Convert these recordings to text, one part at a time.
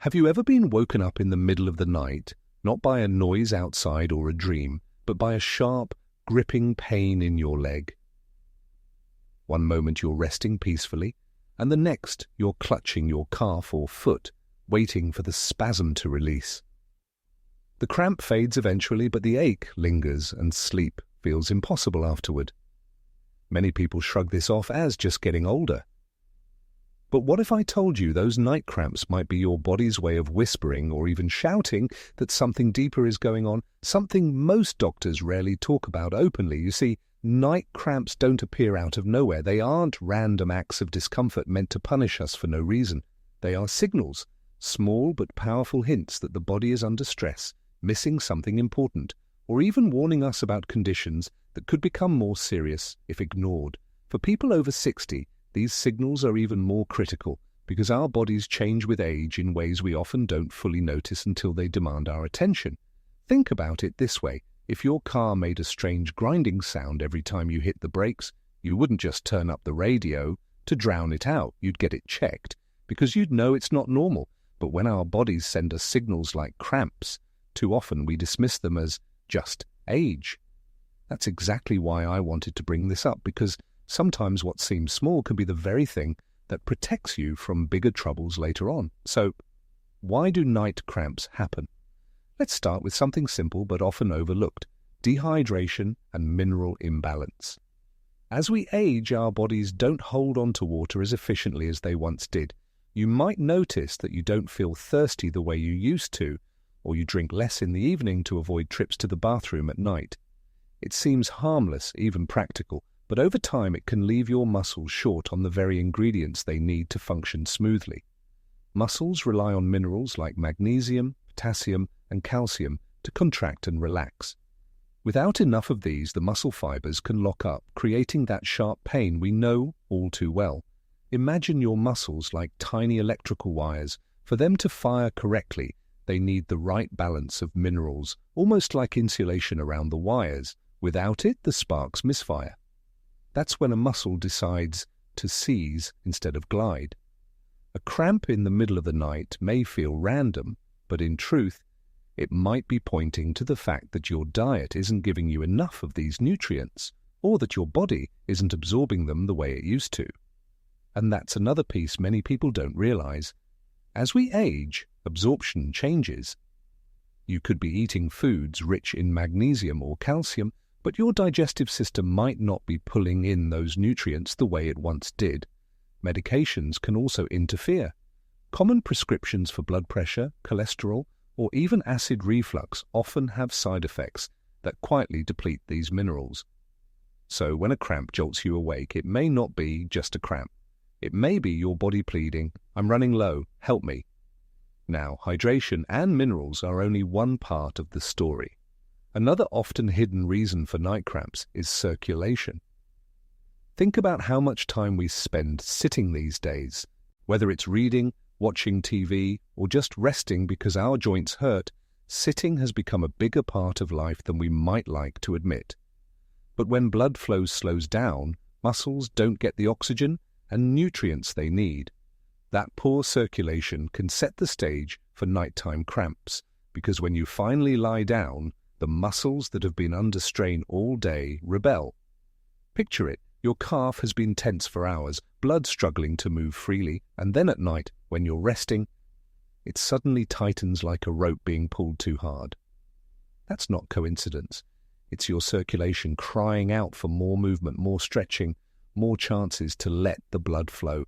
Have you ever been woken up in the middle of the night, not by a noise outside or a dream, but by a sharp, gripping pain in your leg? One moment you're resting peacefully, and the next you're clutching your calf or foot, waiting for the spasm to release. The cramp fades eventually, but the ache lingers and sleep feels impossible afterward. Many people shrug this off as just getting older. But what if I told you those night cramps might be your body's way of whispering or even shouting that something deeper is going on, something most doctors rarely talk about openly? You see, night cramps don't appear out of nowhere. They aren't random acts of discomfort meant to punish us for no reason. They are signals, small but powerful hints that the body is under stress, missing something important, or even warning us about conditions that could become more serious if ignored. For people over 60, these signals are even more critical because our bodies change with age in ways we often don't fully notice until they demand our attention. Think about it this way. If your car made a strange grinding sound every time you hit the brakes, you wouldn't just turn up the radio to drown it out. You'd get it checked because you'd know it's not normal. But when our bodies send us signals like cramps, too often we dismiss them as just age. That's exactly why I wanted to bring this up, because sometimes what seems small can be the very thing that protects you from bigger troubles later on. So, why do night cramps happen? Let's start with something simple but often overlooked: dehydration and mineral imbalance. As we age, our bodies don't hold on to water as efficiently as they once did. You might notice that you don't feel thirsty the way you used to, or you drink less in the evening to avoid trips to the bathroom at night. It seems harmless, even practical, but over time it can leave your muscles short on the very ingredients they need to function smoothly. Muscles rely on minerals like magnesium, potassium, and calcium to contract and relax. Without enough of these, the muscle fibers can lock up, creating that sharp pain we know all too well. Imagine your muscles like tiny electrical wires. For them to fire correctly, they need the right balance of minerals, almost like insulation around the wires. Without it, the sparks misfire. That's when a muscle decides to seize instead of glide. A cramp in the middle of the night may feel random, but in truth, it might be pointing to the fact that your diet isn't giving you enough of these nutrients, or that your body isn't absorbing them the way it used to. And that's another piece many people don't realize. As we age, absorption changes. You could be eating foods rich in magnesium or calcium, but your digestive system might not be pulling in those nutrients the way it once did. Medications can also interfere. Common prescriptions for blood pressure, cholesterol, or even acid reflux often have side effects that quietly deplete these minerals. So when a cramp jolts you awake, it may not be just a cramp. It may be your body pleading, "I'm running low, help me." Now, hydration and minerals are only one part of the story. Another often hidden reason for night cramps is circulation. Think about how much time we spend sitting these days. Whether it's reading, watching TV, or just resting because our joints hurt, sitting has become a bigger part of life than we might like to admit. But when blood flow slows down, muscles don't get the oxygen and nutrients they need. That poor circulation can set the stage for nighttime cramps, because when you finally lie down, the muscles that have been under strain all day rebel. Picture it. Your calf has been tense for hours, blood struggling to move freely, and then at night, when you're resting, it suddenly tightens like a rope being pulled too hard. That's not coincidence. It's your circulation crying out for more movement, more stretching, more chances to let the blood flow.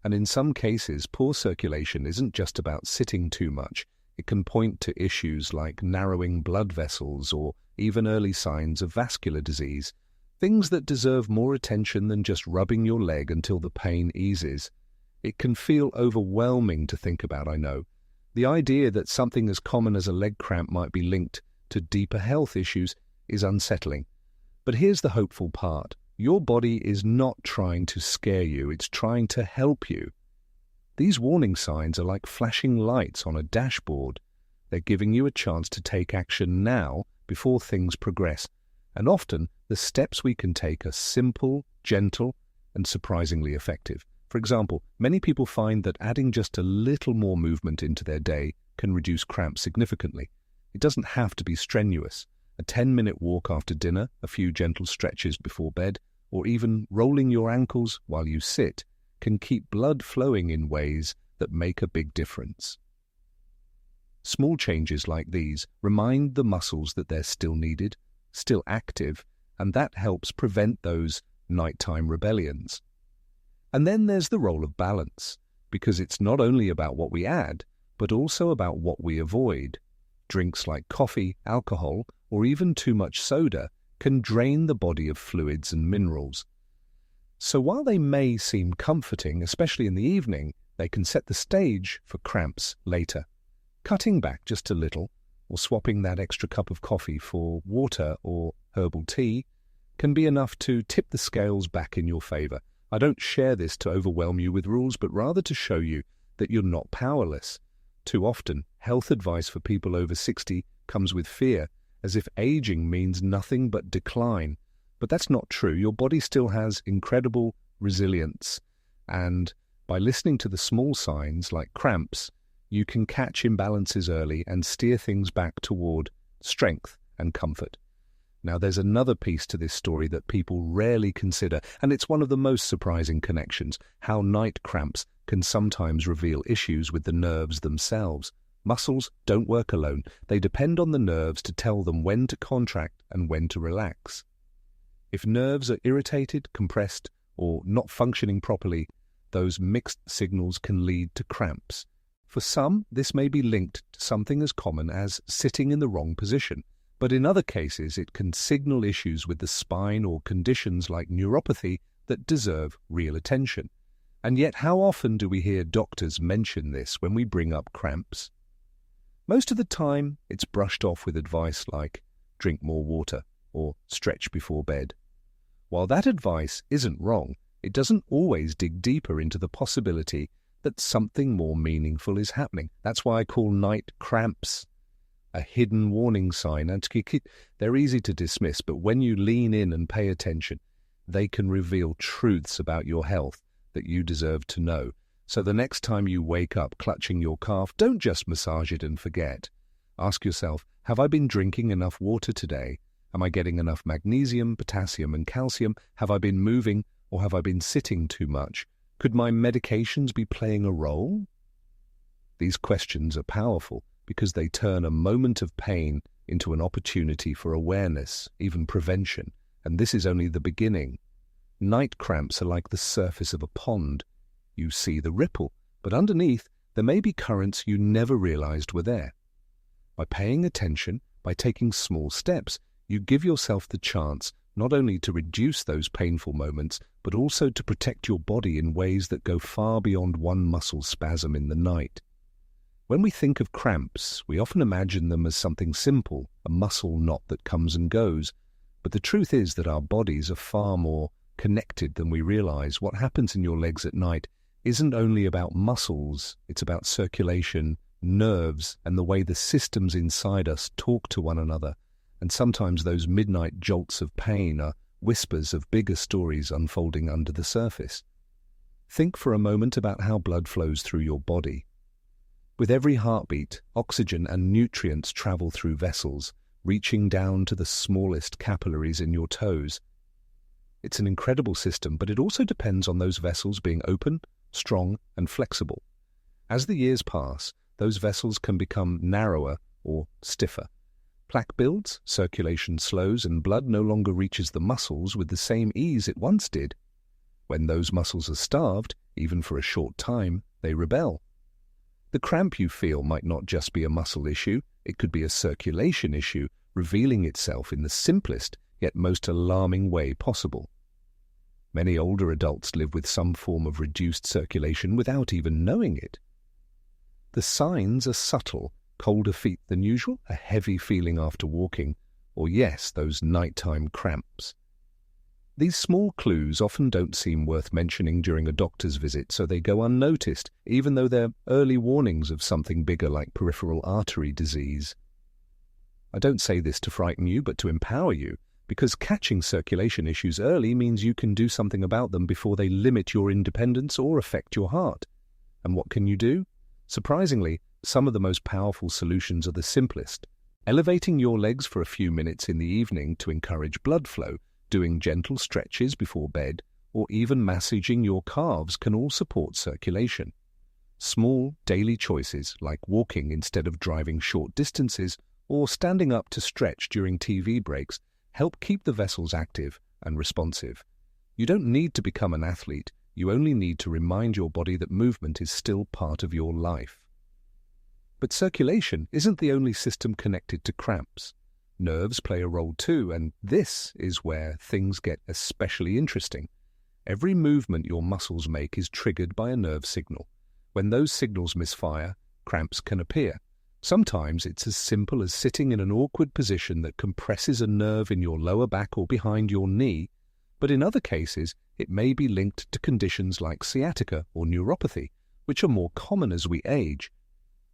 And in some cases, poor circulation isn't just about sitting too much. It can point to issues like narrowing blood vessels or even early signs of vascular disease, things that deserve more attention than just rubbing your leg until the pain eases. It can feel overwhelming to think about, I know. The idea that something as common as a leg cramp might be linked to deeper health issues is unsettling. But here's the hopeful part. Your body is not trying to scare you, it's trying to help you. These warning signs are like flashing lights on a dashboard. They're giving you a chance to take action now before things progress. And often, the steps we can take are simple, gentle, and surprisingly effective. For example, many people find that adding just a little more movement into their day can reduce cramps significantly. It doesn't have to be strenuous. A 10-minute walk after dinner, a few gentle stretches before bed, or even rolling your ankles while you sit can keep blood flowing in ways that make a big difference. Small changes like these remind the muscles that they're still needed, still active, and that helps prevent those nighttime rebellions. And then there's the role of balance, because it's not only about what we add, but also about what we avoid. Drinks like coffee, alcohol, or even too much soda can drain the body of fluids and minerals. So while they may seem comforting, especially in the evening, they can set the stage for cramps later. Cutting back just a little, or swapping that extra cup of coffee for water or herbal tea, can be enough to tip the scales back in your favor. I don't share this to overwhelm you with rules, but rather to show you that you're not powerless. Too often, health advice for people over 60 comes with fear, as if aging means nothing but decline. But that's not true. Your body still has incredible resilience. And by listening to the small signs like cramps, you can catch imbalances early and steer things back toward strength and comfort. Now, there's another piece to this story that people rarely consider, and it's one of the most surprising connections: how night cramps can sometimes reveal issues with the nerves themselves. Muscles don't work alone. They depend on the nerves to tell them when to contract and when to relax. If nerves are irritated, compressed, or not functioning properly, those mixed signals can lead to cramps. For some, this may be linked to something as common as sitting in the wrong position, but in other cases it can signal issues with the spine or conditions like neuropathy that deserve real attention. And yet, how often do we hear doctors mention this when we bring up cramps? Most of the time, it's brushed off with advice like drink more water or stretch before bed. While that advice isn't wrong, it doesn't always dig deeper into the possibility that something more meaningful is happening. That's why I call night cramps a hidden warning sign. And they're easy to dismiss, but when you lean in and pay attention, they can reveal truths about your health that you deserve to know. So the next time you wake up clutching your calf, don't just massage it and forget. Ask yourself, have I been drinking enough water today? Am I getting enough magnesium, potassium, and calcium? Have I been moving, or have I been sitting too much? Could my medications be playing a role? These questions are powerful because they turn a moment of pain into an opportunity for awareness, even prevention, and this is only the beginning. Night cramps are like the surface of a pond. You see the ripple, but underneath there may be currents you never realized were there. By paying attention, by taking small steps, you give yourself the chance not only to reduce those painful moments, but also to protect your body in ways that go far beyond one muscle spasm in the night. When we think of cramps, we often imagine them as something simple, a muscle knot that comes and goes. But the truth is that our bodies are far more connected than we realize. What happens in your legs at night isn't only about muscles, it's about circulation, nerves, and the way the systems inside us talk to one another. And sometimes those midnight jolts of pain are whispers of bigger stories unfolding under the surface. Think for a moment about how blood flows through your body. With every heartbeat, oxygen and nutrients travel through vessels, reaching down to the smallest capillaries in your toes. It's an incredible system, but it also depends on those vessels being open, strong, and flexible. As the years pass, those vessels can become narrower or stiffer. Plaque builds, circulation slows, and blood no longer reaches the muscles with the same ease it once did. When those muscles are starved, even for a short time, they rebel. The cramp you feel might not just be a muscle issue, it could be a circulation issue, revealing itself in the simplest yet most alarming way possible. Many older adults live with some form of reduced circulation without even knowing it. The signs are subtle: colder feet than usual, a heavy feeling after walking, or yes, those nighttime cramps. These small clues often don't seem worth mentioning during a doctor's visit, so they go unnoticed, even though they're early warnings of something bigger like peripheral artery disease. I don't say this to frighten you, but to empower you, because catching circulation issues early means you can do something about them before they limit your independence or affect your heart. And what can you do? Surprisingly, some of the most powerful solutions are the simplest. Elevating your legs for a few minutes in the evening to encourage blood flow, doing gentle stretches before bed, or even massaging your calves can all support circulation. Small, daily choices like walking instead of driving short distances or standing up to stretch during TV breaks help keep the vessels active and responsive. You don't need to become an athlete, you only need to remind your body that movement is still part of your life. But circulation isn't the only system connected to cramps. Nerves play a role too, and this is where things get especially interesting. Every movement your muscles make is triggered by a nerve signal. When those signals misfire, cramps can appear. Sometimes it's as simple as sitting in an awkward position that compresses a nerve in your lower back or behind your knee, but in other cases it may be linked to conditions like sciatica or neuropathy, which are more common as we age.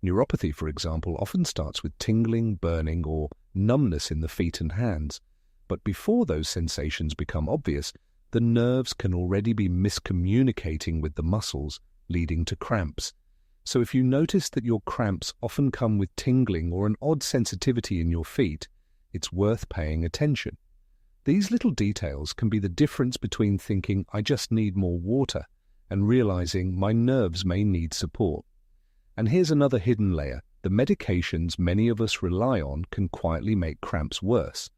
Neuropathy, for example, often starts with tingling, burning, or numbness in the feet and hands, but before those sensations become obvious, the nerves can already be miscommunicating with the muscles, leading to cramps. So if you notice that your cramps often come with tingling or an odd sensitivity in your feet, it's worth paying attention. These little details can be the difference between thinking I just need more water and realizing my nerves may need support. And here's another hidden layer. The medications many of us rely on can quietly make cramps worse.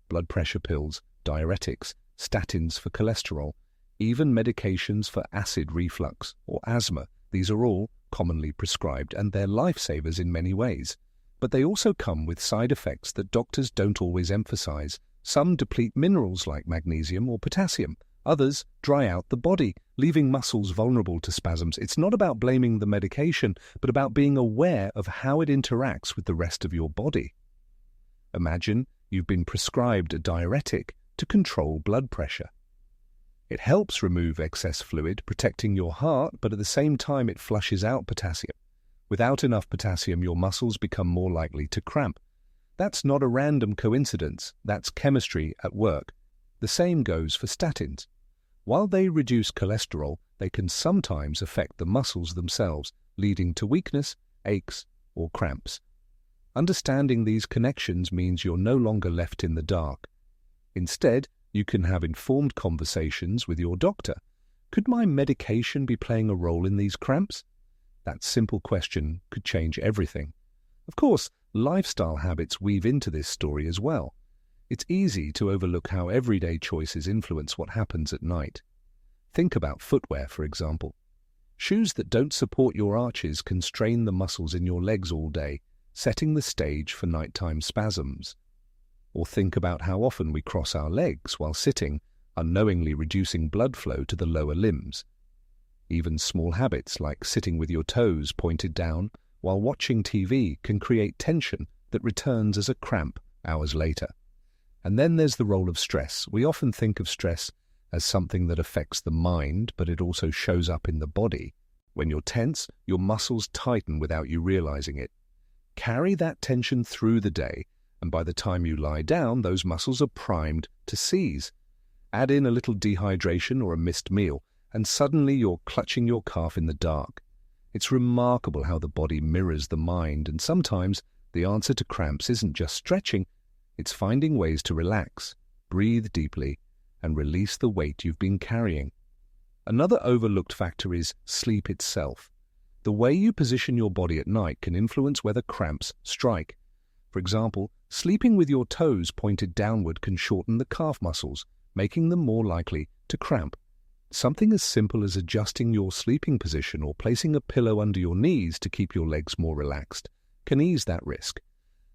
Blood pressure pills, diuretics, statins for cholesterol, even medications for acid reflux or asthma. These are all commonly prescribed and they're lifesavers in many ways. But they also come with side effects that doctors don't always emphasize. Some deplete minerals like magnesium or potassium. Others dry out the body, leaving muscles vulnerable to spasms. It's not about blaming the medication, but about being aware of how it interacts with the rest of your body. Imagine you've been prescribed a diuretic to control blood pressure. It helps remove excess fluid, protecting your heart, but at the same time it flushes out potassium. Without enough potassium, your muscles become more likely to cramp. That's not a random coincidence, that's chemistry at work. The same goes for statins. While they reduce cholesterol, they can sometimes affect the muscles themselves, leading to weakness, aches, or cramps. Understanding these connections means you're no longer left in the dark. Instead, you can have informed conversations with your doctor. Could my medication be playing a role in these cramps? That simple question could change everything. Of course, lifestyle habits weave into this story as well. It's easy to overlook how everyday choices influence what happens at night. Think about footwear, for example. Shoes that don't support your arches can strain the muscles in your legs all day, setting the stage for nighttime spasms. Or think about how often we cross our legs while sitting, unknowingly reducing blood flow to the lower limbs. Even small habits like sitting with your toes pointed down while watching TV can create tension that returns as a cramp hours later. And then there's the role of stress. We often think of stress as something that affects the mind, but it also shows up in the body. When you're tense, your muscles tighten without you realizing it. Carry that tension through the day, and by the time you lie down, those muscles are primed to seize. Add in a little dehydration or a missed meal, and suddenly you're clutching your calf in the dark. It's remarkable how the body mirrors the mind, and sometimes the answer to cramps isn't just stretching, it's finding ways to relax, breathe deeply, and release the weight you've been carrying. Another overlooked factor is sleep itself. The way you position your body at night can influence whether cramps strike. For example, sleeping with your toes pointed downward can shorten the calf muscles, making them more likely to cramp. Something as simple as adjusting your sleeping position or placing a pillow under your knees to keep your legs more relaxed can ease that risk.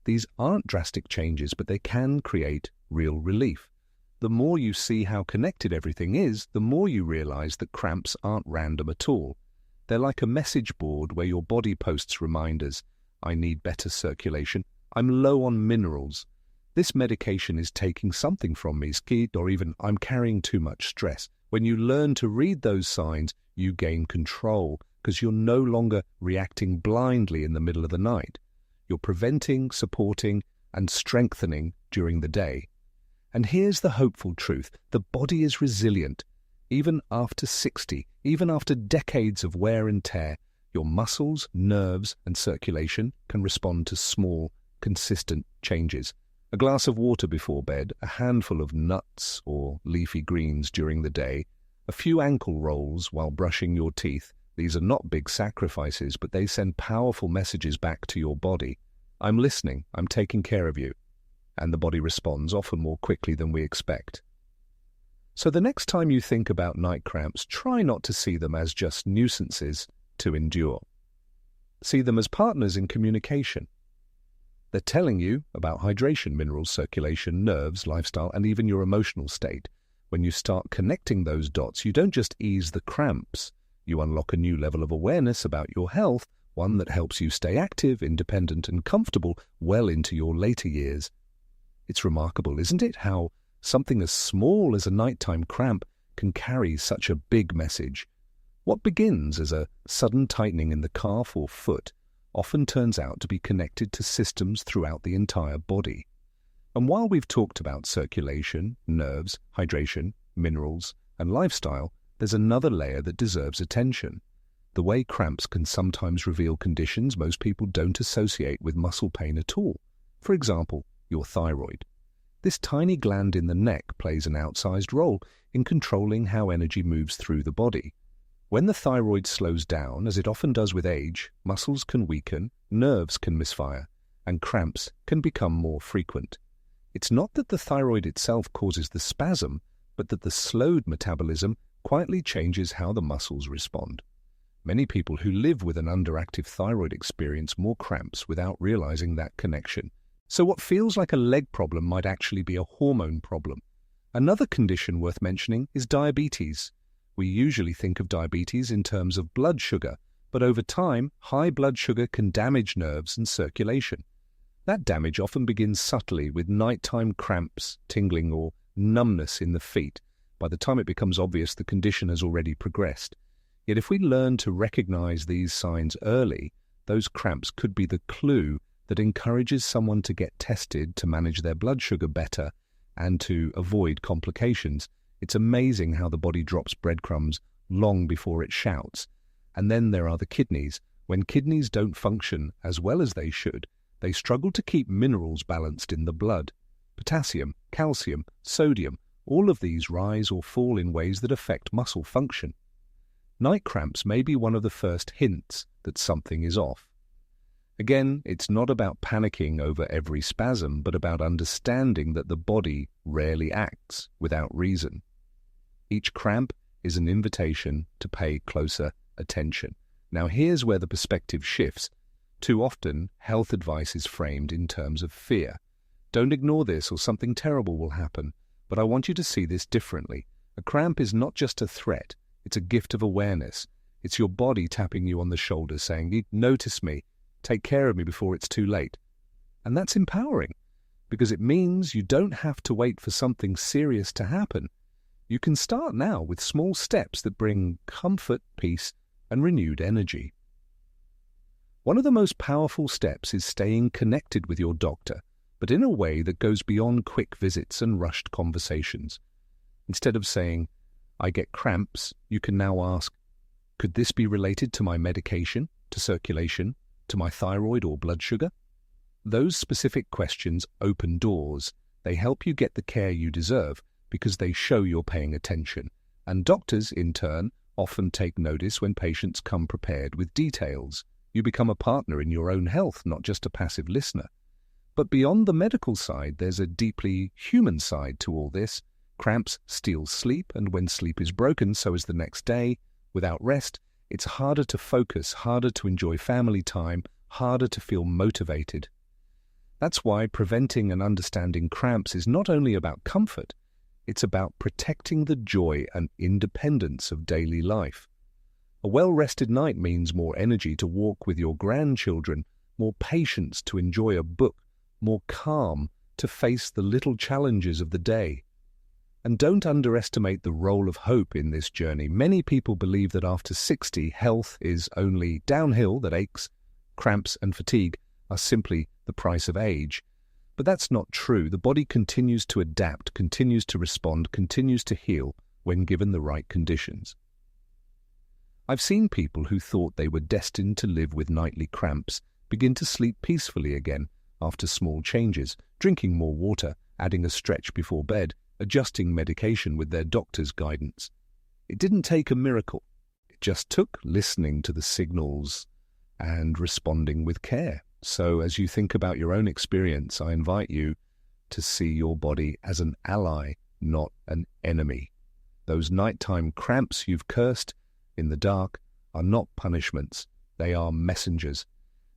These aren't drastic changes, but they can create real relief. The more you see how connected everything is, the more you realize that cramps aren't random at all. They're like a message board where your body posts reminders. I need better circulation. I'm low on minerals. This medication is taking something from me, skid, or even I'm carrying too much stress. When you learn to read those signs, you gain control because you're no longer reacting blindly in the middle of the night. You're preventing, supporting, and strengthening during the day. And here's the hopeful truth. The body is resilient. Even after 60, even after decades of wear and tear, your muscles, nerves, and circulation can respond to small, consistent changes. A glass of water before bed, a handful of nuts or leafy greens during the day, a few ankle rolls while brushing your teeth. These are not big sacrifices, but they send powerful messages back to your body. I'm listening, I'm taking care of you. And the body responds often more quickly than we expect. So the next time you think about night cramps, try not to see them as just nuisances to endure. See them as partners in communication. They're telling you about hydration, minerals, circulation, nerves, lifestyle, and even your emotional state. When you start connecting those dots, you don't just ease the cramps. You unlock a new level of awareness about your health, one that helps you stay active, independent, and comfortable well into your later years. It's remarkable, isn't it, how something as small as a nighttime cramp can carry such a big message. What begins as a sudden tightening in the calf or foot often turns out to be connected to systems throughout the entire body. And while we've talked about circulation, nerves, hydration, minerals, and lifestyle, there's another layer that deserves attention. The way cramps can sometimes reveal conditions most people don't associate with muscle pain at all. For example, your thyroid. This tiny gland in the neck plays an outsized role in controlling how energy moves through the body. When the thyroid slows down, as it often does with age, muscles can weaken, nerves can misfire, and cramps can become more frequent. It's not that the thyroid itself causes the spasm, but that the slowed metabolism quietly changes how the muscles respond. Many people who live with an underactive thyroid experience more cramps without realizing that connection. So what feels like a leg problem might actually be a hormone problem. Another condition worth mentioning is diabetes. We usually think of diabetes in terms of blood sugar, but over time, high blood sugar can damage nerves and circulation. That damage often begins subtly with nighttime cramps, tingling, or numbness in the feet. By the time it becomes obvious, the condition has already progressed. Yet if we learn to recognize these signs early, those cramps could be the clue that encourages someone to get tested to manage their blood sugar better and to avoid complications. It's amazing how the body drops breadcrumbs long before it shouts. And then there are the kidneys. When kidneys don't function as well as they should, they struggle to keep minerals balanced in the blood. Potassium, calcium, sodium, all of these rise or fall in ways that affect muscle function. Night cramps may be one of the first hints that something is off. Again, it's not about panicking over every spasm, but about understanding that the body rarely acts without reason. Each cramp is an invitation to pay closer attention. Now here's where the perspective shifts. Too often, health advice is framed in terms of fear. Don't ignore this or something terrible will happen. But I want you to see this differently. A cramp is not just a threat, it's a gift of awareness. It's your body tapping you on the shoulder saying, "Notice me, take care of me before it's too late." And that's empowering, because it means you don't have to wait for something serious to happen. You can start now with small steps that bring comfort, peace, and renewed energy. One of the most powerful steps is staying connected with your doctor, but in a way that goes beyond quick visits and rushed conversations. Instead of saying, "I get cramps," you can now ask, "Could this be related to my medication, to circulation, to my thyroid or blood sugar?" Those specific questions open doors. They help you get the care you deserve because they show you're paying attention. And doctors, in turn, often take notice when patients come prepared with details. You become a partner in your own health, not just a passive listener. But beyond the medical side, there's a deeply human side to all this. Cramps steal sleep, and when sleep is broken, so is the next day. Without rest, it's harder to focus, harder to enjoy family time, harder to feel motivated. That's why preventing and understanding cramps is not only about comfort, it's about protecting the joy and independence of daily life. A well-rested night means more energy to walk with your grandchildren, more patience to enjoy a book, more calm to face the little challenges of the day. And don't underestimate the role of hope in this journey. Many people believe that after 60, health is only downhill, that aches, cramps, and fatigue are simply the price of age. But that's not true. The body continues to adapt, continues to respond, continues to heal when given the right conditions. I've seen people who thought they were destined to live with nightly cramps begin to sleep peacefully again after small changes, drinking more water, adding a stretch before bed, adjusting medication with their doctor's guidance. It didn't take a miracle. It just took listening to the signals and responding with care. So as you think about your own experience, I invite you to see your body as an ally, not an enemy. Those nighttime cramps you've cursed in the dark are not punishments. They are messengers.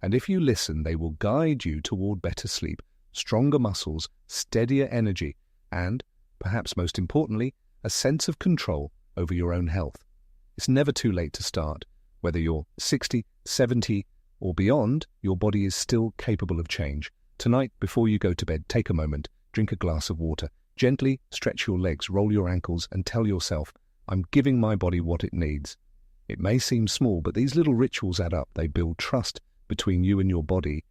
And if you listen, they will guide you toward better sleep, stronger muscles, steadier energy, and, perhaps most importantly, a sense of control over your own health. It's never too late to start. Whether you're 60, 70, or beyond, your body is still capable of change. Tonight, before you go to bed, take a moment, drink a glass of water, gently stretch your legs, roll your ankles, and tell yourself, I'm giving my body what it needs. It may seem small, but these little rituals add up. They build trust between you and your body,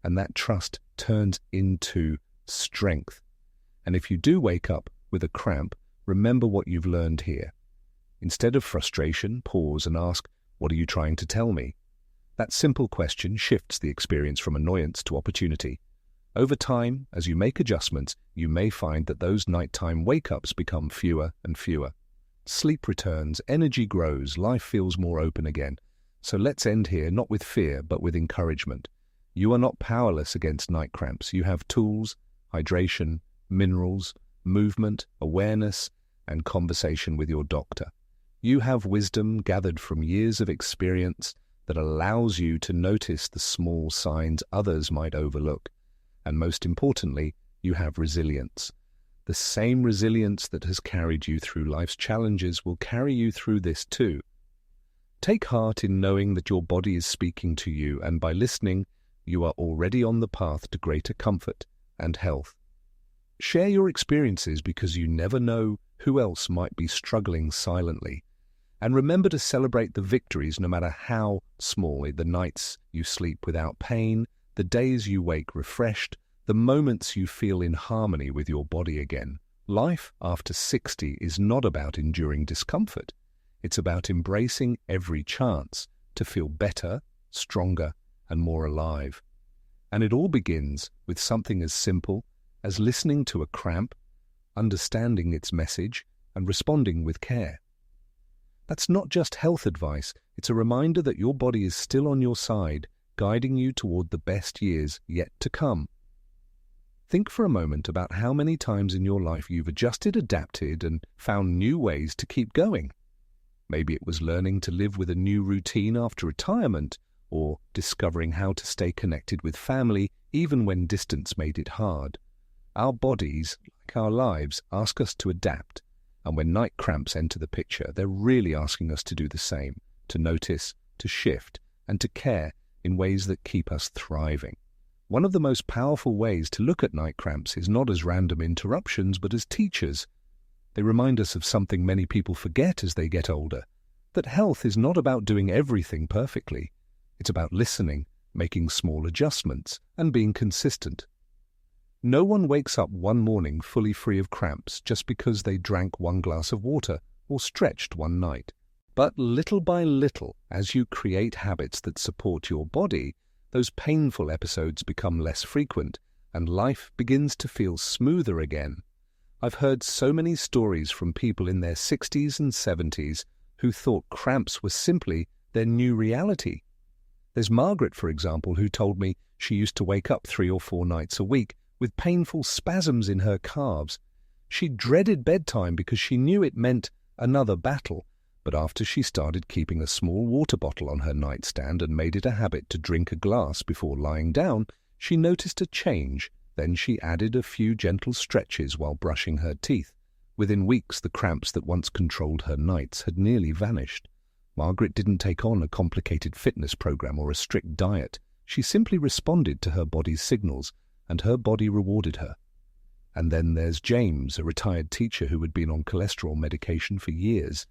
and that trust turns into strength. And if you do wake up with a cramp, remember what you've learned here. Instead of frustration, pause and ask, what are you trying to tell me? That simple question shifts the experience from annoyance to opportunity. Over time, as you make adjustments, you may find that those nighttime wake-ups become fewer and fewer. Sleep returns, energy grows, life feels more open again. So let's end here, not with fear, but with encouragement. You are not powerless against night cramps. You have tools, hydration, minerals, movement, awareness, and conversation with your doctor. You have wisdom gathered from years of experience that allows you to notice the small signs others might overlook. And most importantly, you have resilience. The same resilience that has carried you through life's challenges will carry you through this too. Take heart in knowing that your body is speaking to you, and by listening, you are already on the path to greater comfort and health. Share your experiences because you never know who else might be struggling silently. And remember to celebrate the victories no matter how small, the nights you sleep without pain, the days you wake refreshed, the moments you feel in harmony with your body again. Life after 60 is not about enduring discomfort. It's about embracing every chance to feel better, stronger, and more alive. And it all begins with something as simple as listening to a cramp, understanding its message, and responding with care. That's not just health advice, it's a reminder that your body is still on your side, guiding you toward the best years yet to come. Think for a moment about how many times in your life you've adjusted, adapted, and found new ways to keep going. Maybe it was learning to live with a new routine after retirement, or discovering how to stay connected with family even when distance made it hard. Our bodies, like our lives, ask us to adapt. And when night cramps enter the picture, they're really asking us to do the same, to notice, to shift, and to care in ways that keep us thriving. One of the most powerful ways to look at night cramps is not as random interruptions, but as teachers. They remind us of something many people forget as they get older, that health is not about doing everything perfectly. It's about listening, making small adjustments, and being consistent. No one wakes up one morning fully free of cramps just because they drank one glass of water or stretched one night. But little by little, as you create habits that support your body, those painful episodes become less frequent and life begins to feel smoother again. I've heard so many stories from people in their 60s and 70s who thought cramps were simply their new reality. There's Margaret, for example, who told me she used to wake up 3 or 4 nights a week with painful spasms in her calves. She dreaded bedtime because she knew it meant another battle, but after she started keeping a small water bottle on her nightstand and made it a habit to drink a glass before lying down, she noticed a change. Then she added a few gentle stretches while brushing her teeth. Within weeks, the cramps that once controlled her nights had nearly vanished. Margaret didn't take on a complicated fitness program or a strict diet. She simply responded to her body's signals, and her body rewarded her. And then there's James, a retired teacher who had been on cholesterol medication for years.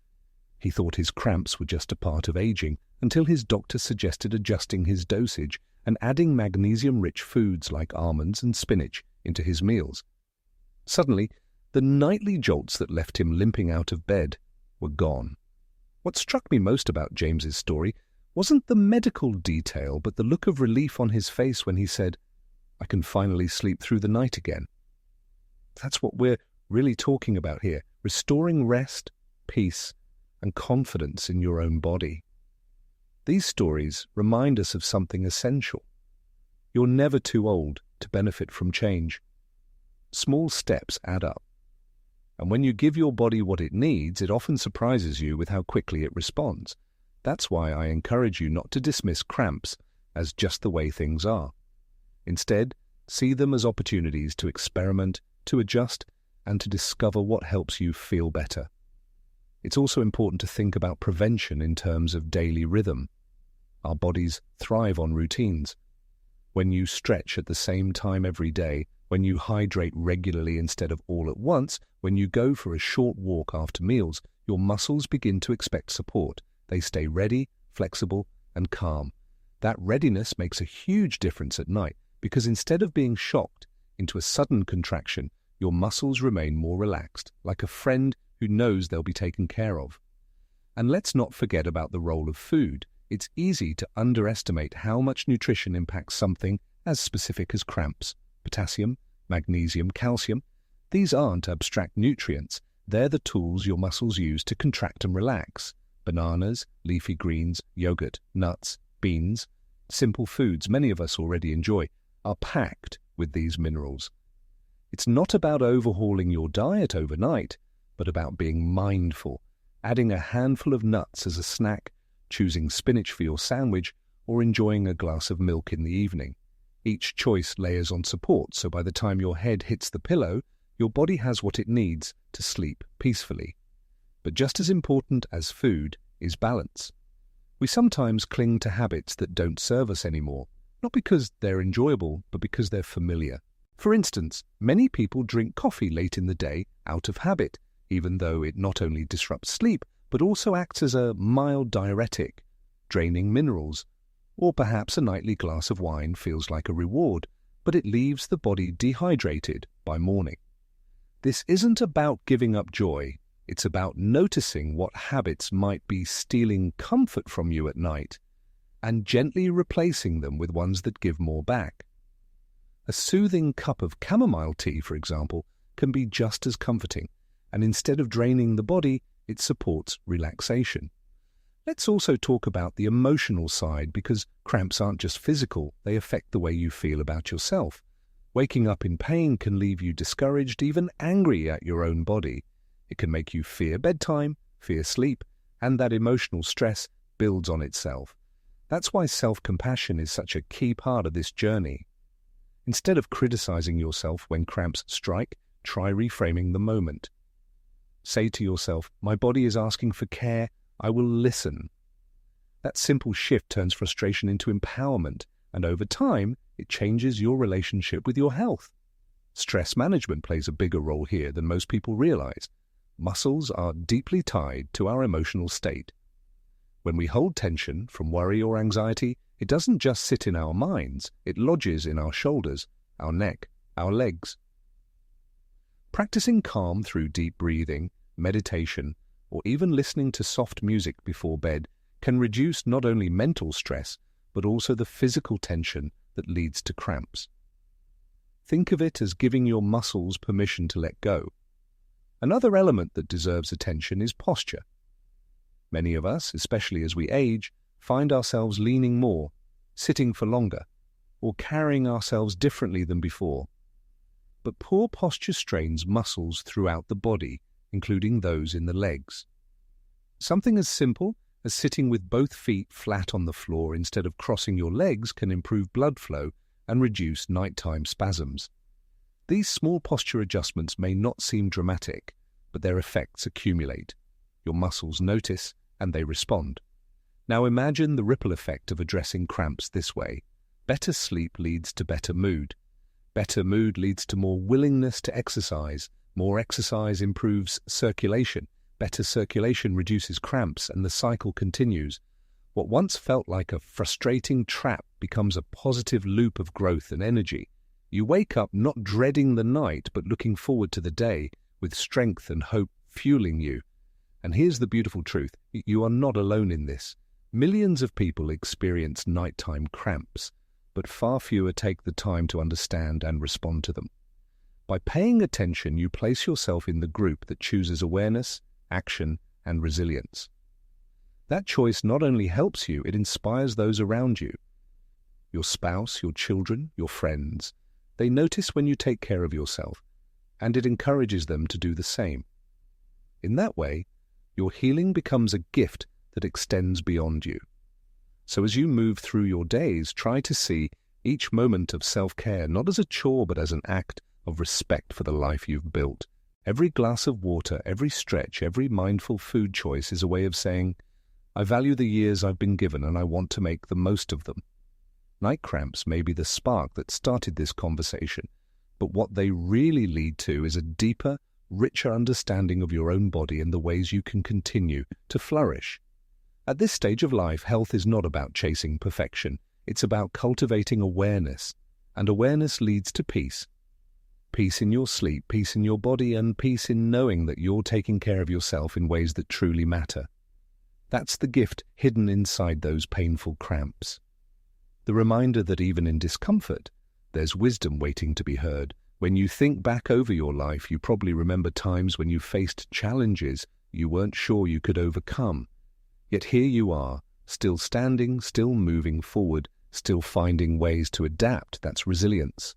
He thought his cramps were just a part of aging until his doctor suggested adjusting his dosage, and adding magnesium-rich foods like almonds and spinach into his meals. Suddenly, the nightly jolts that left him limping out of bed were gone. What struck me most about James's story wasn't the medical detail, but the look of relief on his face when he said, "I can finally sleep through the night again." That's what we're really talking about here, restoring rest, peace, and confidence in your own body. These stories remind us of something essential. You're never too old to benefit from change. Small steps add up. And when you give your body what it needs, it often surprises you with how quickly it responds. That's why I encourage you not to dismiss cramps as just the way things are. Instead, see them as opportunities to experiment, to adjust, and to discover what helps you feel better. It's also important to think about prevention in terms of daily rhythm. Our bodies thrive on routines. When you stretch at the same time every day, when you hydrate regularly instead of all at once, when you go for a short walk after meals, your muscles begin to expect support. They stay ready, flexible, and calm. That readiness makes a huge difference at night because instead of being shocked into a sudden contraction, your muscles remain more relaxed, like a friend who knows they'll be taken care of. And let's not forget about the role of food. It's easy to underestimate how much nutrition impacts something as specific as cramps. Potassium, magnesium, calcium. These aren't abstract nutrients. They're the tools your muscles use to contract and relax. Bananas, leafy greens, yogurt, nuts, beans, simple foods many of us already enjoy, are packed with these minerals. It's not about overhauling your diet overnight, but about being mindful, adding a handful of nuts as a snack, choosing spinach for your sandwich, or enjoying a glass of milk in the evening. Each choice layers on support, so by the time your head hits the pillow, your body has what it needs to sleep peacefully. But just as important as food is balance. We sometimes cling to habits that don't serve us anymore, not because they're enjoyable, but because they're familiar. For instance, many people drink coffee late in the day out of habit, even though it not only disrupts sleep, but also acts as a mild diuretic, draining minerals. Or perhaps a nightly glass of wine feels like a reward, but it leaves the body dehydrated by morning. This isn't about giving up joy. It's about noticing what habits might be stealing comfort from you at night and gently replacing them with ones that give more back. A soothing cup of chamomile tea, for example, can be just as comforting, and instead of draining the body, it supports relaxation. Let's also talk about the emotional side, because cramps aren't just physical, they affect the way you feel about yourself. Waking up in pain can leave you discouraged, even angry at your own body. It can make you fear bedtime, fear sleep, and that emotional stress builds on itself. That's why self-compassion is such a key part of this journey. Instead of criticizing yourself when cramps strike, try reframing the moment. Say to yourself, "My body is asking for care, I will listen." That simple shift turns frustration into empowerment, and over time, it changes your relationship with your health. Stress management plays a bigger role here than most people realize. Muscles are deeply tied to our emotional state. When we hold tension from worry or anxiety, it doesn't just sit in our minds, it lodges in our shoulders, our neck, our legs. Practicing calm through deep breathing, meditation, or even listening to soft music before bed can reduce not only mental stress, but also the physical tension that leads to cramps. Think of it as giving your muscles permission to let go. Another element that deserves attention is posture. Many of us, especially as we age, find ourselves leaning more, sitting for longer, or carrying ourselves differently than before. But poor posture strains muscles throughout the body, including those in the legs. Something as simple as sitting with both feet flat on the floor instead of crossing your legs can improve blood flow and reduce nighttime spasms. These small posture adjustments may not seem dramatic, but their effects accumulate. Your muscles notice and they respond. Now imagine the ripple effect of addressing cramps this way. Better sleep leads to better mood. Better mood leads to more willingness to exercise. More exercise improves circulation. Better circulation reduces cramps, and the cycle continues. What once felt like a frustrating trap becomes a positive loop of growth and energy. You wake up not dreading the night, but looking forward to the day, with strength and hope fueling you. And here's the beautiful truth: you are not alone in this. Millions of people experience nighttime cramps, but far fewer take the time to understand and respond to them. By paying attention, you place yourself in the group that chooses awareness, action, and resilience. That choice not only helps you, it inspires those around you. Your spouse, your children, your friends. They notice when you take care of yourself, and it encourages them to do the same. In that way, your healing becomes a gift that extends beyond you. So as you move through your days, try to see each moment of self-care not as a chore but as an act of respect for the life you've built. Every glass of water, every stretch, every mindful food choice is a way of saying, I value the years I've been given and I want to make the most of them. Night cramps may be the spark that started this conversation, but what they really lead to is a deeper, richer understanding of your own body and the ways you can continue to flourish. At this stage of life, health is not about chasing perfection. It's about cultivating awareness, and awareness leads to peace. Peace in your sleep, peace in your body, and peace in knowing that you're taking care of yourself in ways that truly matter. That's the gift hidden inside those painful cramps. The reminder that even in discomfort, there's wisdom waiting to be heard. When you think back over your life, you probably remember times when you faced challenges you weren't sure you could overcome. Yet here you are, still standing, still moving forward, still finding ways to adapt. That's resilience,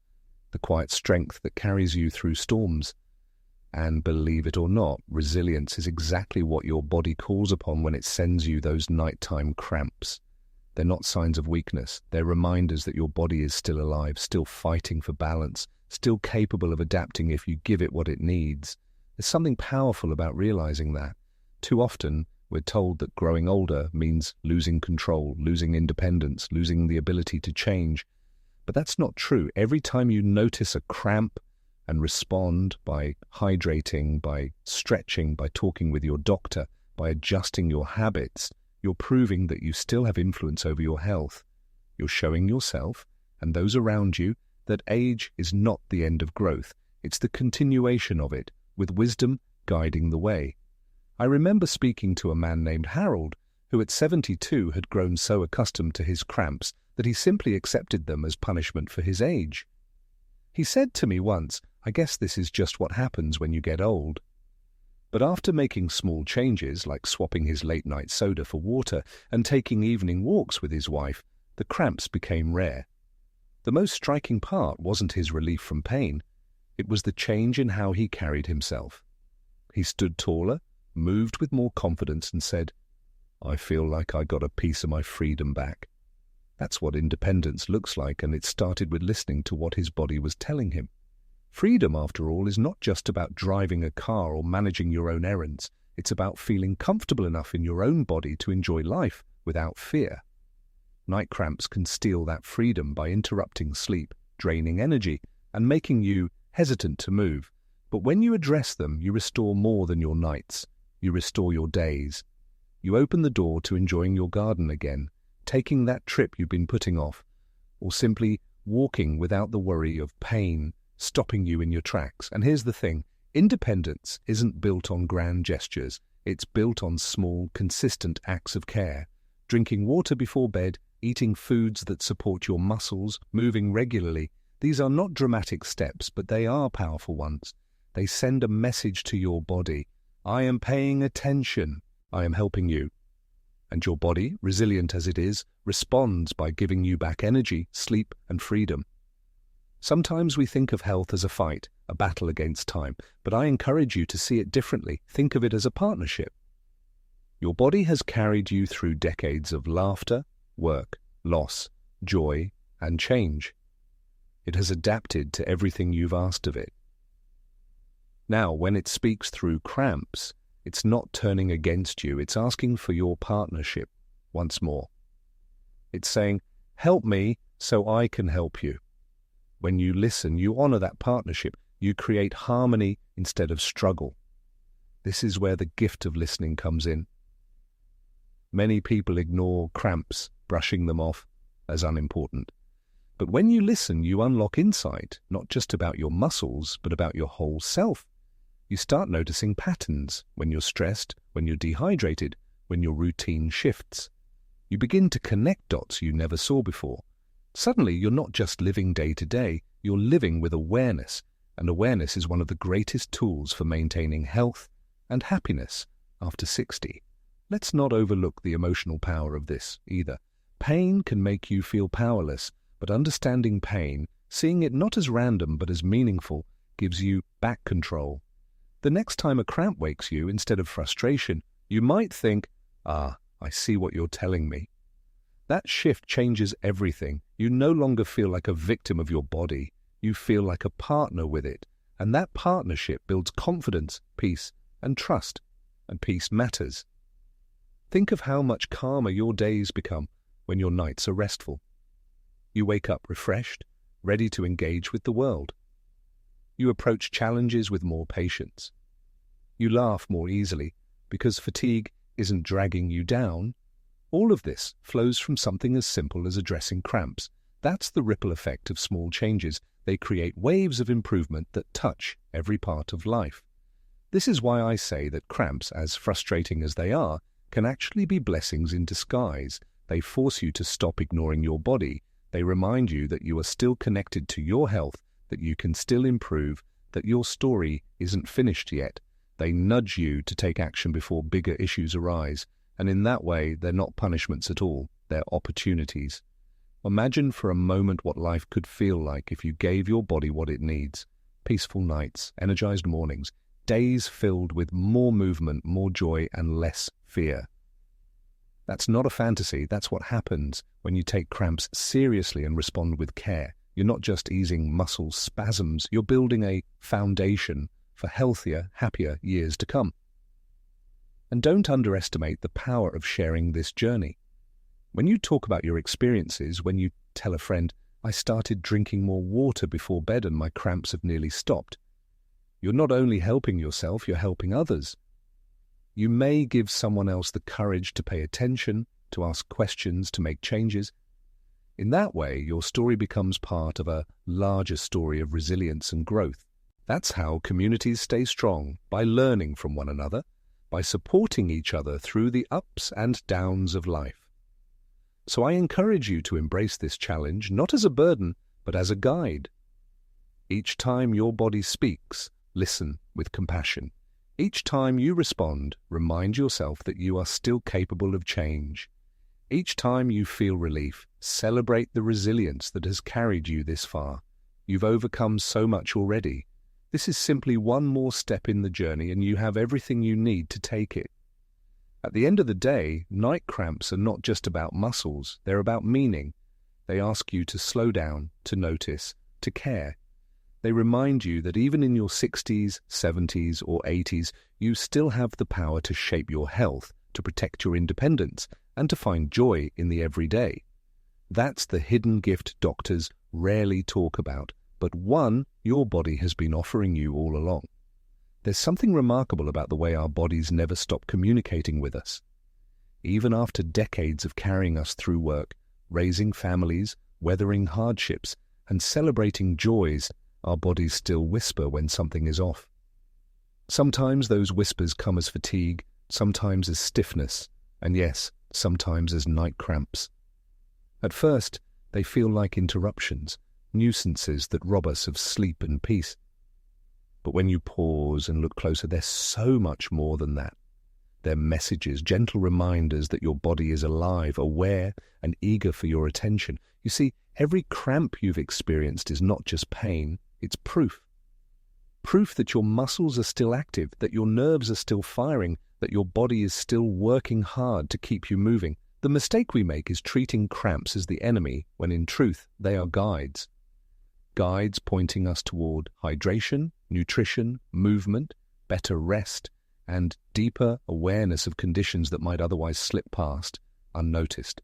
the quiet strength that carries you through storms. And believe it or not, resilience is exactly what your body calls upon when it sends you those nighttime cramps. They're not signs of weakness. They're reminders that your body is still alive, still fighting for balance, still capable of adapting if you give it what it needs. There's something powerful about realizing that. Too often, we're told that growing older means losing control, losing independence, losing the ability to change. But that's not true. Every time you notice a cramp and respond by hydrating, by stretching, by talking with your doctor, by adjusting your habits, you're proving that you still have influence over your health. You're showing yourself and those around you that age is not the end of growth. It's the continuation of it, with wisdom guiding the way. I remember speaking to a man named Harold, who at 72 had grown so accustomed to his cramps that he simply accepted them as punishment for his age. He said to me once, I guess this is just what happens when you get old. But after making small changes, like swapping his late-night soda for water and taking evening walks with his wife, the cramps became rare. The most striking part wasn't his relief from pain. It was the change in how he carried himself. He stood taller, moved with more confidence, and said, I feel like I got a piece of my freedom back. That's what independence looks like, and it started with listening to what his body was telling him. Freedom, after all, is not just about driving a car or managing your own errands. It's about feeling comfortable enough in your own body to enjoy life without fear. Night cramps can steal that freedom by interrupting sleep, draining energy, and making you hesitant to move. But when you address them, you restore more than your nights. You restore your days. You open the door to enjoying your garden again, taking that trip you've been putting off, or simply walking without the worry of pain stopping you in your tracks. And here's the thing, independence isn't built on grand gestures. It's built on small, consistent acts of care. Drinking water before bed, eating foods that support your muscles, moving regularly. These are not dramatic steps, but they are powerful ones. They send a message to your body. I am paying attention. I am helping you. And your body, resilient as it is, responds by giving you back energy, sleep, and freedom. Sometimes we think of health as a fight, a battle against time, but I encourage you to see it differently. Think of it as a partnership. Your body has carried you through decades of laughter, work, loss, joy, and change. It has adapted to everything you've asked of it. Now, when it speaks through cramps, it's not turning against you, it's asking for your partnership once more. It's saying, help me so I can help you. When you listen, you honor that partnership. You create harmony instead of struggle. This is where the gift of listening comes in. Many people ignore cramps, brushing them off as unimportant. But when you listen, you unlock insight, not just about your muscles, but about your whole self. You start noticing patterns when you're stressed, when you're dehydrated, when your routine shifts. You begin to connect dots you never saw before. Suddenly, you're not just living day to day, you're living with awareness, and awareness is one of the greatest tools for maintaining health and happiness after 60. Let's not overlook the emotional power of this either. Pain can make you feel powerless, but understanding pain, seeing it not as random but as meaningful, gives you back control. The next time a cramp wakes you, instead of frustration, you might think, "Ah, I see what you're telling me." That shift changes everything. You no longer feel like a victim of your body. You feel like a partner with it. And that partnership builds confidence, peace, and trust. And peace matters. Think of how much calmer your days become when your nights are restful. You wake up refreshed, ready to engage with the world. You approach challenges with more patience. You laugh more easily because fatigue isn't dragging you down. All of this flows from something as simple as addressing cramps. That's the ripple effect of small changes. They create waves of improvement that touch every part of life. This is why I say that cramps, as frustrating as they are, can actually be blessings in disguise. They force you to stop ignoring your body. They remind you that you are still connected to your health, that you can still improve, that your story isn't finished yet. They nudge you to take action before bigger issues arise. And in that way, they're not punishments at all, they're opportunities. Imagine for a moment what life could feel like if you gave your body what it needs. Peaceful nights, energized mornings, days filled with more movement, more joy, and less fear. That's not a fantasy, that's what happens when you take cramps seriously and respond with care. You're not just easing muscle spasms, you're building a foundation for healthier, happier years to come. And don't underestimate the power of sharing this journey. When you talk about your experiences, when you tell a friend, "I started drinking more water before bed and my cramps have nearly stopped," you're not only helping yourself, you're helping others. You may give someone else the courage to pay attention, to ask questions, to make changes. In that way, your story becomes part of a larger story of resilience and growth. That's how communities stay strong, by learning from one another, by supporting each other through the ups and downs of life. So I encourage you to embrace this challenge, not as a burden, but as a guide. Each time your body speaks, listen with compassion. Each time you respond, remind yourself that you are still capable of change. Each time you feel relief, celebrate the resilience that has carried you this far. You've overcome so much already. This is simply one more step in the journey, and you have everything you need to take it. At the end of the day, night cramps are not just about muscles, they're about meaning. They ask you to slow down, to notice, to care. They remind you that even in your 60s, 70s, or 80s, you still have the power to shape your health, to protect your independence, and to find joy in the everyday. That's the hidden gift doctors rarely talk about, but one your body has been offering you all along. There's something remarkable about the way our bodies never stop communicating with us. Even after decades of carrying us through work, raising families, weathering hardships, and celebrating joys, our bodies still whisper when something is off. Sometimes those whispers come as fatigue, sometimes as stiffness, and yes, sometimes as night cramps. At first, they feel like interruptions, nuisances that rob us of sleep and peace. But when you pause and look closer, they're so much more than that. They're messages, gentle reminders that your body is alive, aware, and eager for your attention. You see, every cramp you've experienced is not just pain, it's proof. Proof that your muscles are still active, that your nerves are still firing, that your body is still working hard to keep you moving. The mistake we make is treating cramps as the enemy, when in truth, they are guides. Guides pointing us toward hydration, nutrition, movement, better rest, and deeper awareness of conditions that might otherwise slip past, unnoticed.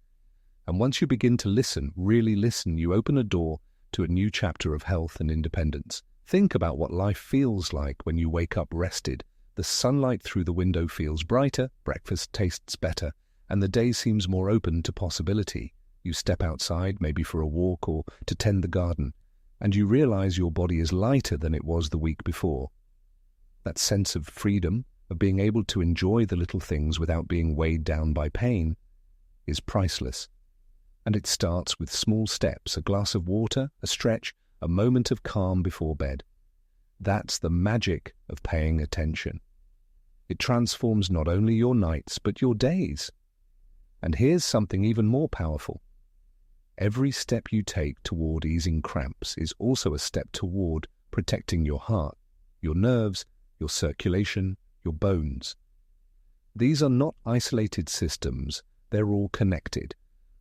And once you begin to listen, really listen, you open a door to a new chapter of health and independence. Think about what life feels like when you wake up rested. The sunlight through the window feels brighter, breakfast tastes better, and the day seems more open to possibility. You step outside, maybe for a walk or to tend the garden, and you realize your body is lighter than it was the week before. That sense of freedom, of being able to enjoy the little things without being weighed down by pain, is priceless. And it starts with small steps, a glass of water, a stretch, a moment of calm before bed. That's the magic of paying attention. It transforms not only your nights, but your days. And here's something even more powerful. Every step you take toward easing cramps is also a step toward protecting your heart, your nerves, your circulation, your bones. These are not isolated systems, they're all connected.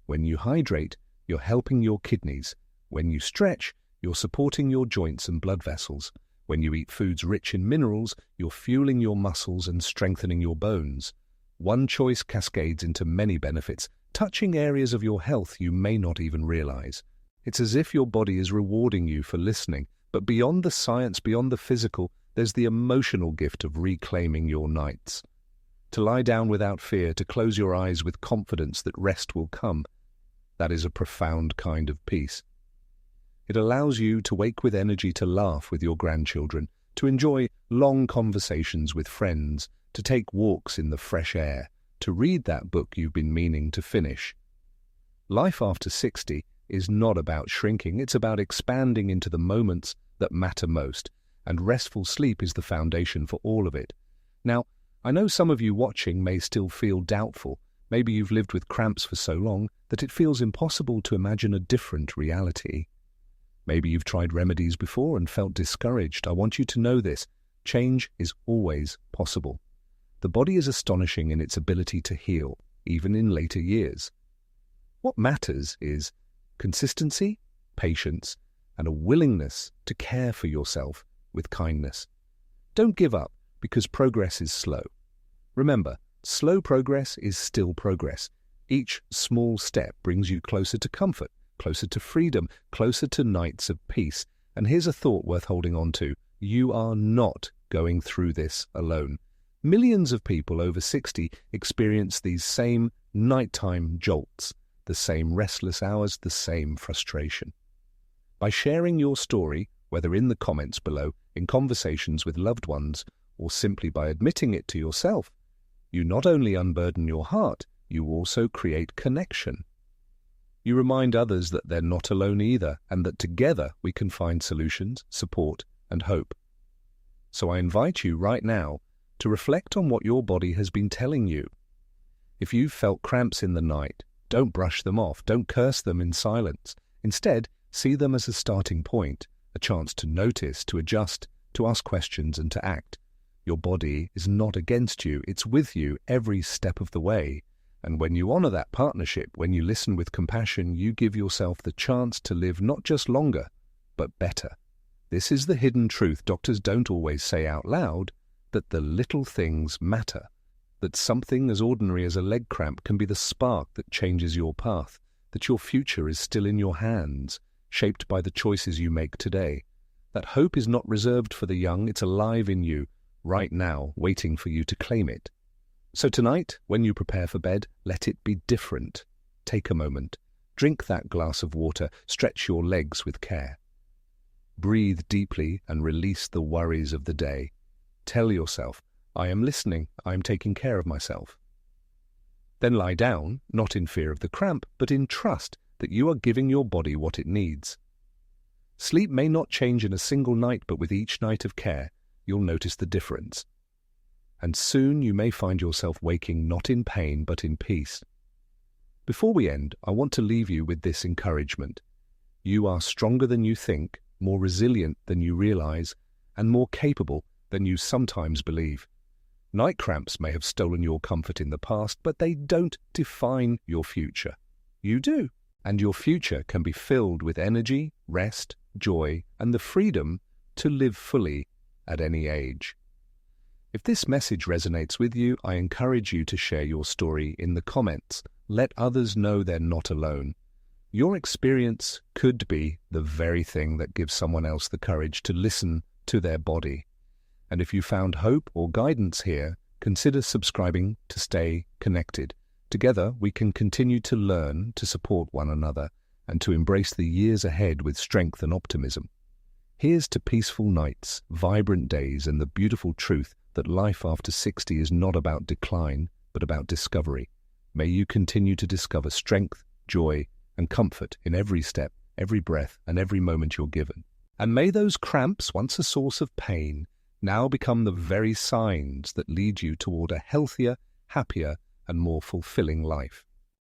When you hydrate, you're helping your kidneys. When you stretch, you're supporting your joints and blood vessels. When you eat foods rich in minerals, you're fueling your muscles and strengthening your bones. One choice cascades into many benefits, touching areas of your health you may not even realize. It's as if your body is rewarding you for listening, but beyond the science, beyond the physical, there's the emotional gift of reclaiming your nights. To lie down without fear, to close your eyes with confidence that rest will come, that is a profound kind of peace. It allows you to wake with energy to laugh with your grandchildren, to enjoy long conversations with friends, to take walks in the fresh air, to read that book you've been meaning to finish. Life after 60 is not about shrinking, it's about expanding into the moments that matter most, and restful sleep is the foundation for all of it. Now, I know some of you watching may still feel doubtful. Maybe you've lived with cramps for so long that it feels impossible to imagine a different reality. Maybe you've tried remedies before and felt discouraged. I want you to know this. Change is always possible. The body is astonishing in its ability to heal, even in later years. What matters is consistency, patience, and a willingness to care for yourself with kindness. Don't give up because progress is slow. Remember, slow progress is still progress. Each small step brings you closer to comfort, closer to freedom, closer to nights of peace. And here's a thought worth holding on to. You are not going through this alone. Millions of people over 60 experience these same nighttime jolts, the same restless hours, the same frustration. By sharing your story, whether in the comments below, in conversations with loved ones, or simply by admitting it to yourself, you not only unburden your heart, you also create connection. You remind others that they're not alone either, and that together we can find solutions, support, and hope. So I invite you right now to reflect on what your body has been telling you. If you've felt cramps in the night, don't brush them off, don't curse them in silence. Instead, see them as a starting point, a chance to notice, to adjust, to ask questions and to act. Your body is not against you, it's with you every step of the way. And when you honor that partnership, when you listen with compassion, you give yourself the chance to live not just longer, but better. This is the hidden truth doctors don't always say out loud, that the little things matter, that something as ordinary as a leg cramp can be the spark that changes your path, that your future is still in your hands, shaped by the choices you make today. That hope is not reserved for the young, it's alive in you, right now, waiting for you to claim it. So tonight, when you prepare for bed, let it be different. Take a moment. Drink that glass of water. Stretch your legs with care. Breathe deeply and release the worries of the day. Tell yourself, I am listening, I am taking care of myself. Then lie down, not in fear of the cramp, but in trust that you are giving your body what it needs. Sleep may not change in a single night, but with each night of care, you'll notice the difference. And soon you may find yourself waking not in pain, but in peace. Before we end, I want to leave you with this encouragement. You are stronger than you think, more resilient than you realize, and more capable than you sometimes believe. Night cramps may have stolen your comfort in the past, but they don't define your future. You do, and your future can be filled with energy, rest, joy, and the freedom to live fully at any age. If this message resonates with you, I encourage you to share your story in the comments. Let others know they're not alone. Your experience could be the very thing that gives someone else the courage to listen to their body. And if you found hope or guidance here, consider subscribing to stay connected. Together, we can continue to learn, to support one another, and to embrace the years ahead with strength and optimism. Here's to peaceful nights, vibrant days, and the beautiful truth that life after 60 is not about decline, but about discovery. May you continue to discover strength, joy, and comfort in every step, every breath, and every moment you're given. And may those cramps, once a source of pain, now become the very signs that lead you toward a healthier, happier, and more fulfilling life.